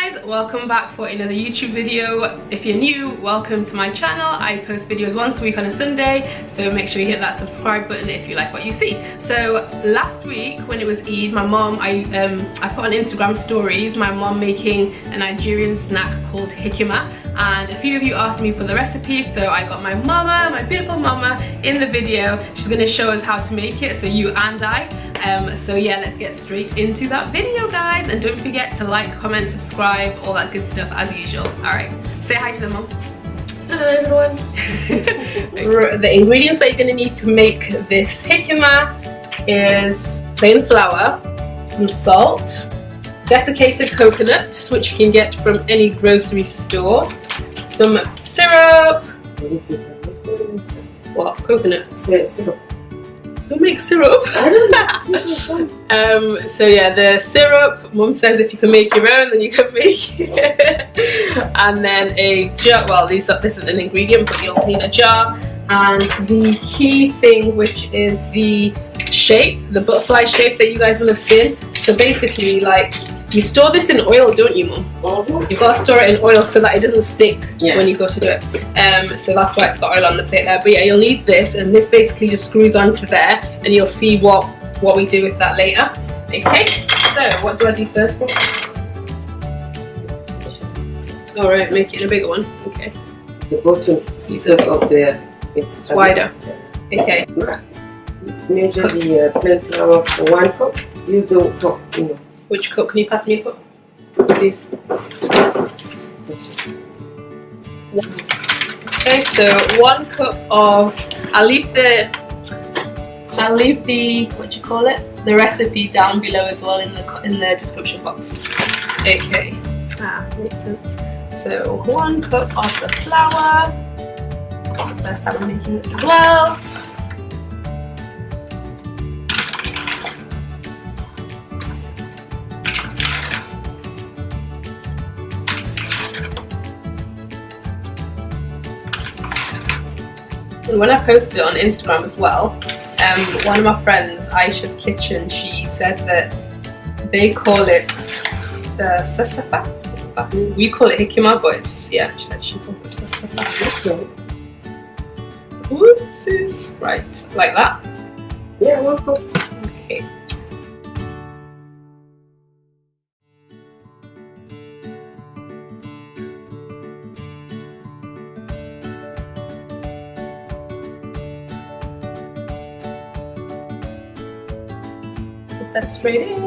guys, welcome back for another YouTube video. If you're new, welcome to my channel. I post videos once a week on a Sunday, so make sure you hit that subscribe button if you like what you see. So last week when it was Eid, my mom, I put on Instagram stories my mom making a Nigerian snack called hikima, and a few of you asked me for the recipe, so I got my mama, my beautiful mama, in the video. She's going to show us how to make it, so you and I. So yeah, let's get straight into that video, guys, and don't forget to like, comment, subscribe, all that good stuff as usual. Alright, say hi to them, mom. Hello everyone. The ingredients that you're going to need to make this hikima is plain flour, some salt, desiccated coconut, which you can get from any grocery store, some syrup. What? Coconut? Syrup. Who makes syrup? I don't know. So yeah, the syrup, mum says if you can make your own then you can make it. And then a jar, well this isn't an ingredient but you'll need a jar, and the key thing, which is the shape, the butterfly shape that you guys will have seen. So basically, like, you store this in oil, don't you, mum? You've got to store it in oil so that it doesn't stick when you go to do it. So that's why it's got oil on the plate there. But yeah, you'll need this, and this basically just screws onto there, and you'll see what we do with that later. Okay, so what do I do first? Alright, make it a bigger one. Okay. The bottom piece up there, it's wider. Okay. Measure the plain flour for 1 cup. Use the cup, you know. Which cup? Can you pass me a cup, please? Okay, so 1 cup of. I'll leave the what do you call it? The recipe down below as well in the description box. Okay, makes sense. So 1 cup of the flour. First time I'm making this as well. And when I posted it on Instagram as well, one of my friends, Aisha's Kitchen, she said that they call it sasafa. We call it hikima, but it's, yeah, she said she calls it sasafa. Whoopsies. Right, like that? Yeah, 1 cup. Okay. That straight in.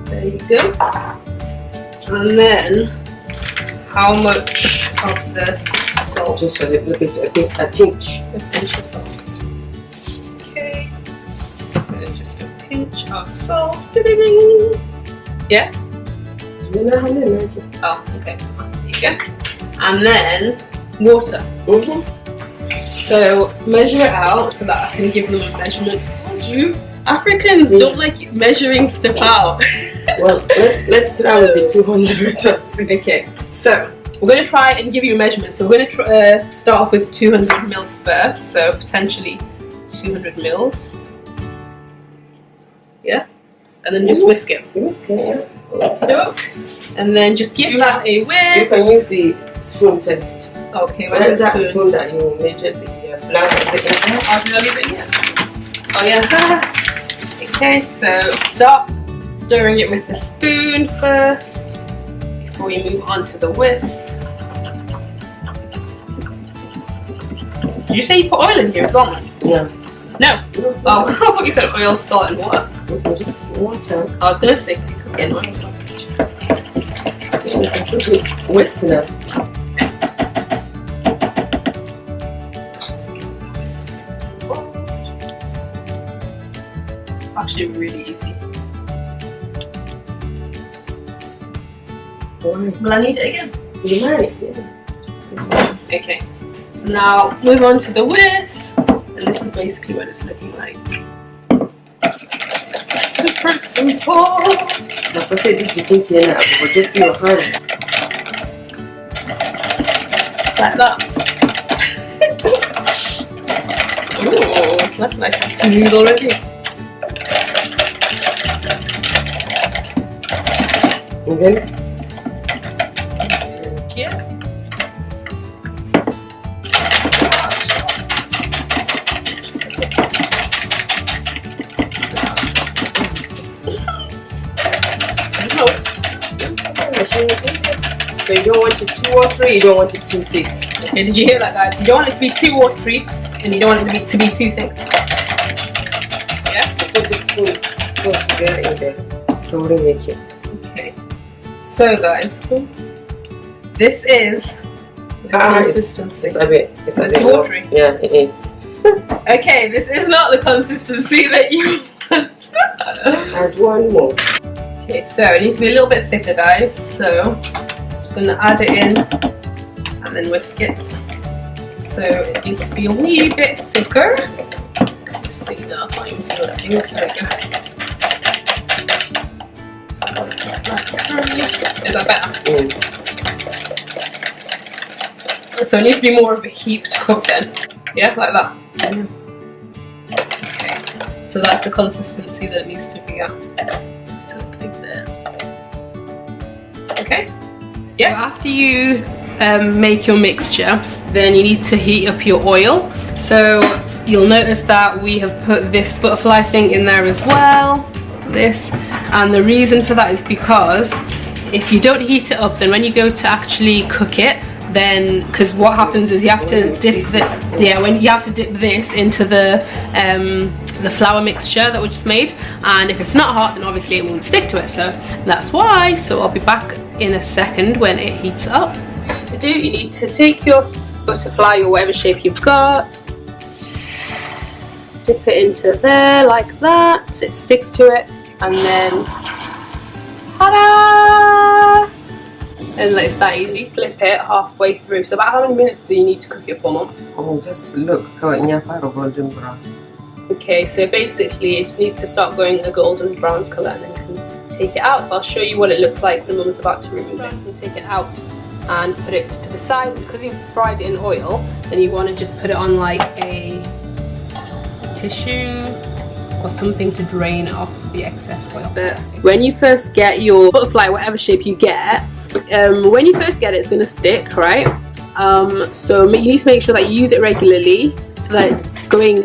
There you go. And then, how much of the salt? Just a little bit, a pinch. A pinch of salt. Okay. So just a pinch of salt. Yeah? Oh, okay. There you go. And then water. So measure it out so that I can give them a measurement. You Africans don't like measuring stuff out. Well, let's try with the 200. Okay, so we're going to try and give you a measurement. So we're going to start off with 200 mils first. So potentially 200 mils. Yeah, and then just whisk it. Whisk it, yeah. And then just give that a whisk. You can use the spoon first. Okay, where's that spoon that you measured the flour? Oh, did I leave it here? Oh yeah. Okay, so stop stirring it with the spoon first before we move on to the whisk. Did you say you put oil in here as well, man? No. No? Oh, I thought you said oil, salt and water. Just water. I was going to say, because you cook it in oil. Whisk now. Actually really easy. Will I need it again? You might, yeah. Okay, so now move on to the whisk, and this is basically what it's looking like. Super simple. Like I said, did you think you're not? But just your hand. Like that. Ooh, that's nice and smooth already. And then yeah. So you don't want it too watery, you don't want it too thick. Okay, did you hear that, guys? You don't want it to be too watery, and you don't want it to be too thick. Yeah? So put the spoon first there in the storing making. Okay. So, guys, this is the consistency. It's a bit watery. Yeah, it is. Okay, this is not the consistency that you want. Add one more. Okay, so it needs to be a little bit thicker, guys. So I'm just going to add it in and then whisk it. So it needs to be a wee bit thicker. Let's see, no, I can't even see what that thing is. There we go. This is what it's like. Is that better? So it needs to be more of a heaped cup then. Yeah, like that. Okay, so that's the consistency that it needs to be at. Okay. Yeah. So after you make your mixture, then you need to heat up your oil. So you'll notice that we have put this butterfly thing in there as well. This, and the reason for that is because if you don't heat it up, then when you go to actually cook it, then because what happens is you have to dip this into the flour mixture that we just made, and if it's not hot, then obviously it won't stick to it. So that's why. So I'll be back in a second when it heats up. What you need to take your butterfly or whatever shape you've got, dip it into there like that, so it sticks to it, and then ta-da! And it's that easy. Flip it halfway through. So about how many minutes do you need to cook it for, Mom? Oh, just look how it's golden brown. Okay, so basically it just needs to start going a golden brown colour, and then you can take it out. So I'll show you what it looks like when Mum's about to remove it. You can take it out and put it to the side. Because you've fried it in oil, then you want to just put it on like a tissue or something to drain off the excess oil. But when you first get your butterfly, whatever shape you get, when you first get it, it's going to stick, right? So you need to make sure that you use it regularly so that it's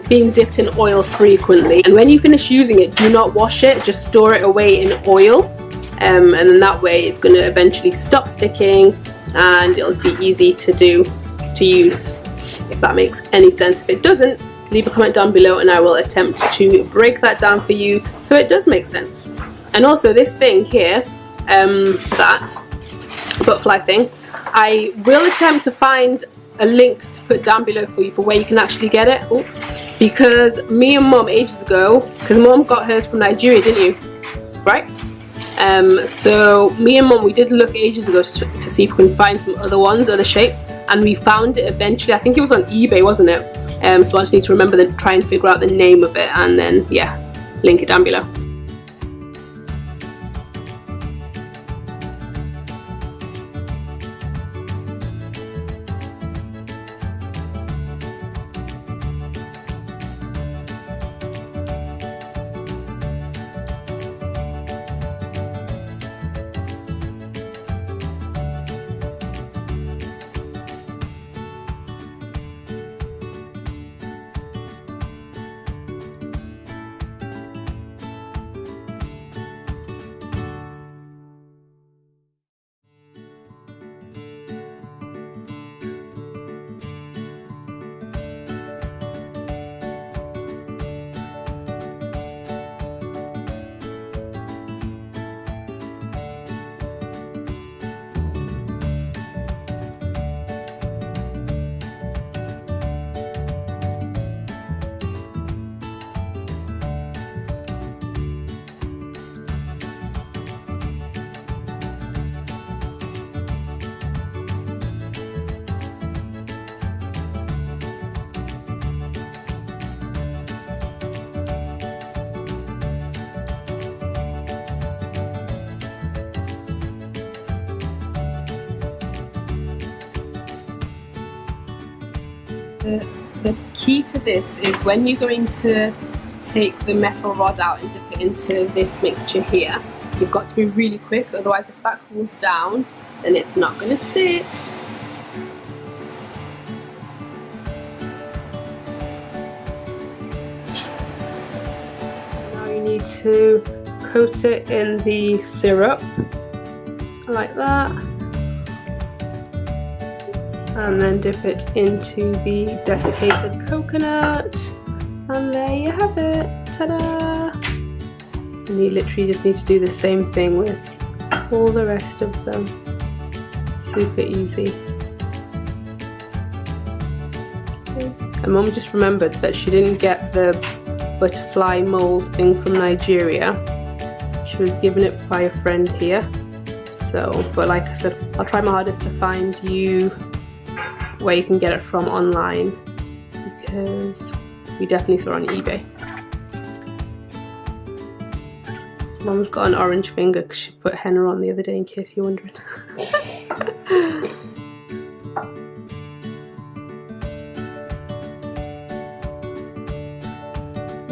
being dipped in oil frequently. And when you finish using it, do not wash it, just store it away in oil, and then that way it's going to eventually stop sticking and it'll be easy to use, if that makes any sense. If it doesn't, leave a comment down below and I will attempt to break that down for you so it does make sense. And also this thing here, that butterfly thing, I will attempt to find a link to put down below for you for where you can actually get it. Oh, because me and Mum ages ago, because Mum got hers from Nigeria, didn't you? Right? So me and Mum, we did look ages ago to see if we can find some other ones, other shapes, and we found it eventually. I think it was on eBay, wasn't it? So I just need to remember try and figure out the name of it, and then yeah, link it down below. The key to this is when you're going to take the metal rod out and dip it into this mixture here, you've got to be really quick, otherwise if that cools down then it's not going to sit. Now you need to coat it in the syrup like that, and then dip it into the desiccated coconut, and there you have it. Ta-da! And you literally just need to do the same thing with all the rest of them. Super easy. Okay. And Mum just remembered that she didn't get the butterfly mold thing from Nigeria. She was given it by a friend here. So, but like I said, I'll try my hardest to find you where you can get it from online, because we definitely saw it on eBay. Mum's got an orange finger because she put henna on the other day, in case you're wondering.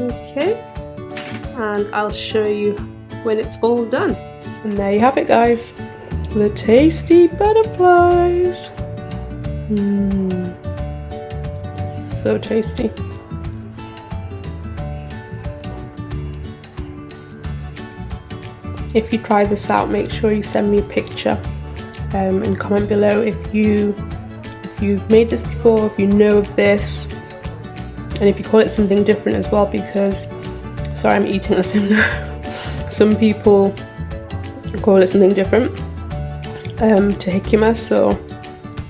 Okay, and I'll show you when it's all done. And there you have it, guys, the tasty butterflies. So tasty. If you try this out, make sure you send me a picture and comment below if you've made this before, if you know of this, and if you call it something different as well, because sorry, I'm eating this in now. Some people call it something different to jicama, so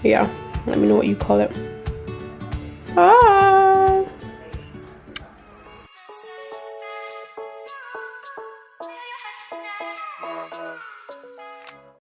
yeah, let me know what you call it. Bye!